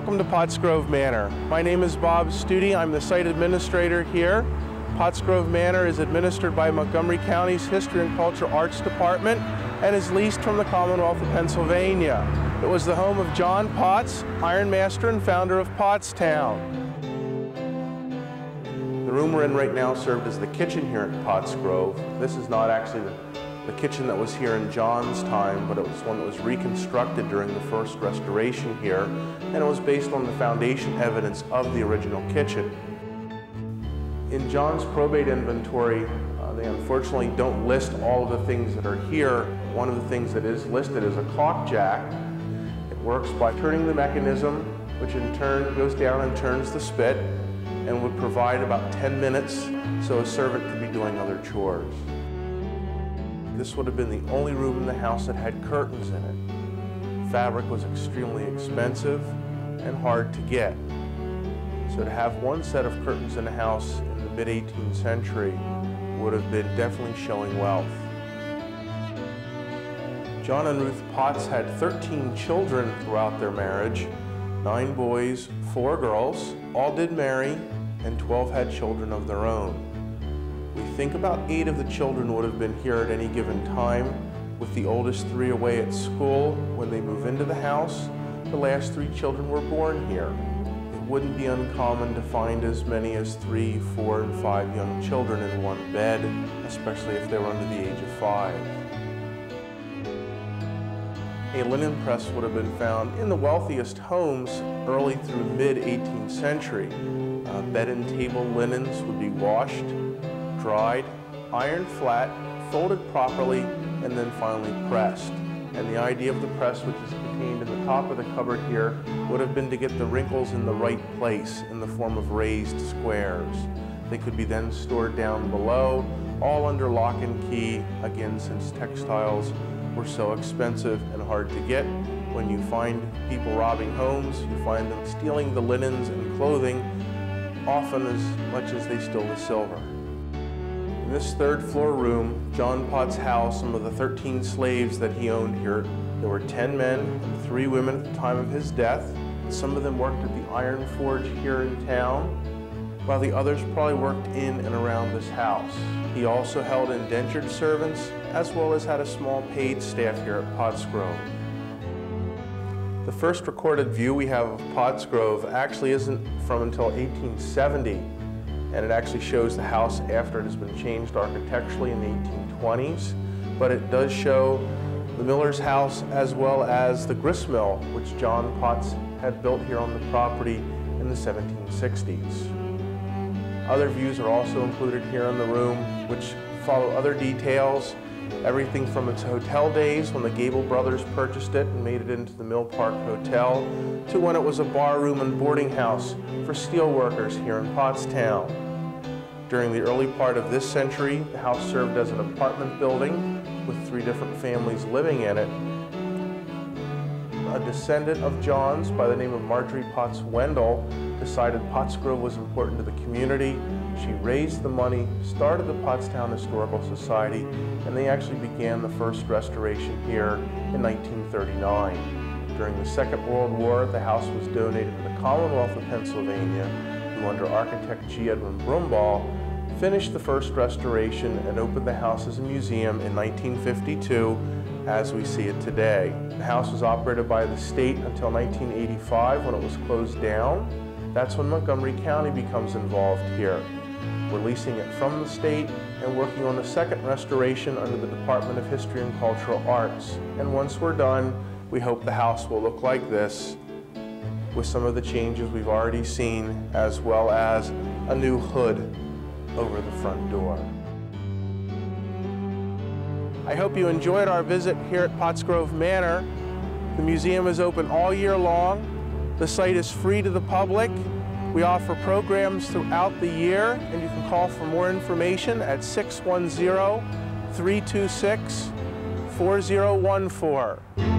Welcome to Pottsgrove Manor. My name is Bob Studi. I'm the site administrator here. Pottsgrove Manor is administered by Montgomery County's History and Cultural Arts Department and is leased from the Commonwealth of Pennsylvania. It was the home of John Potts, ironmaster and founder of Pottstown. The room we're in right now served as the kitchen here at Pottsgrove. This is not actually the kitchen that was here in John's time, but it was one that was reconstructed during the first restoration here, and it was based on the foundation evidence of the original kitchen. In John's probate inventory, they unfortunately don't list all of the things that are here. One of the things that is listed is a clock jack. It works by turning the mechanism, which in turn goes down and turns the spit, and would provide about 10 minutes so a servant could be doing other chores. This would have been the only room in the house that had curtains in it. Fabric was extremely expensive and hard to get. So to have one set of curtains in a house in the mid-18th century would have been definitely showing wealth. John and Ruth Potts had 13 children throughout their marriage, 9 boys, 4 girls, all did marry, and 12 had children of their own. We think about 8 of the children would have been here at any given time, with the oldest 3 away at school. When they move into the house, the last 3 children were born here. It wouldn't be uncommon to find as many as 3, 4, and 5 young children in one bed, especially if they were under the age of 5. A linen press would have been found in the wealthiest homes early through mid-18th century. Bed and table linens would be washed, dried, ironed flat, folded properly, and then finally pressed. And the idea of the press, which is contained in the top of the cupboard here, would have been to get the wrinkles in the right place in the form of raised squares. They could be then stored down below, all under lock and key, again, since textiles were so expensive and hard to get. When you find people robbing homes, you find them stealing the linens and clothing, often as much as they steal the silver. In this 3rd floor room, John Potts housed some of the 13 slaves that he owned here. There were 10 men and 3 women at the time of his death. Some of them worked at the iron forge here in town, while the others probably worked in and around this house. He also held indentured servants, as well as had a small paid staff here at Pottsgrove. The first recorded view we have of Pottsgrove actually isn't from until 1870. And it actually shows the house after it has been changed architecturally in the 1820s. But it does show the miller's house as well as the grist mill, which John Potts had built here on the property in the 1760s. Other views are also included here in the room, which follow other details, everything from its hotel days when the Gable brothers purchased it and made it into the Mill Park Hotel, to when it was a bar room and boarding house for steel workers here in Pottstown. During the early part of this century, the house served as an apartment building with 3 different families living in it. A descendant of John's by the name of Marjorie Potts Wendell decided Pottsgrove was important to the community. She raised the money, started the Pottstown Historical Society, and they actually began the first restoration here in 1939. During the Second World War, the house was donated to the Commonwealth of Pennsylvania, who under architect G. Edwin Brumball finished the first restoration and opened the house as a museum in 1952 as we see it today. The house was operated by the state until 1985 when it was closed down. That's when Montgomery County becomes involved here. We're leasing it from the state and working on the second restoration under the Department of History and Cultural Arts. And once we're done, we hope the house will look like this, with some of the changes we've already seen, as well as a new hood over the front door. I hope you enjoyed our visit here at Pottsgrove Manor. The museum is open all year long. The site is free to the public. We offer programs throughout the year, and you can call for more information at 610-326-4014.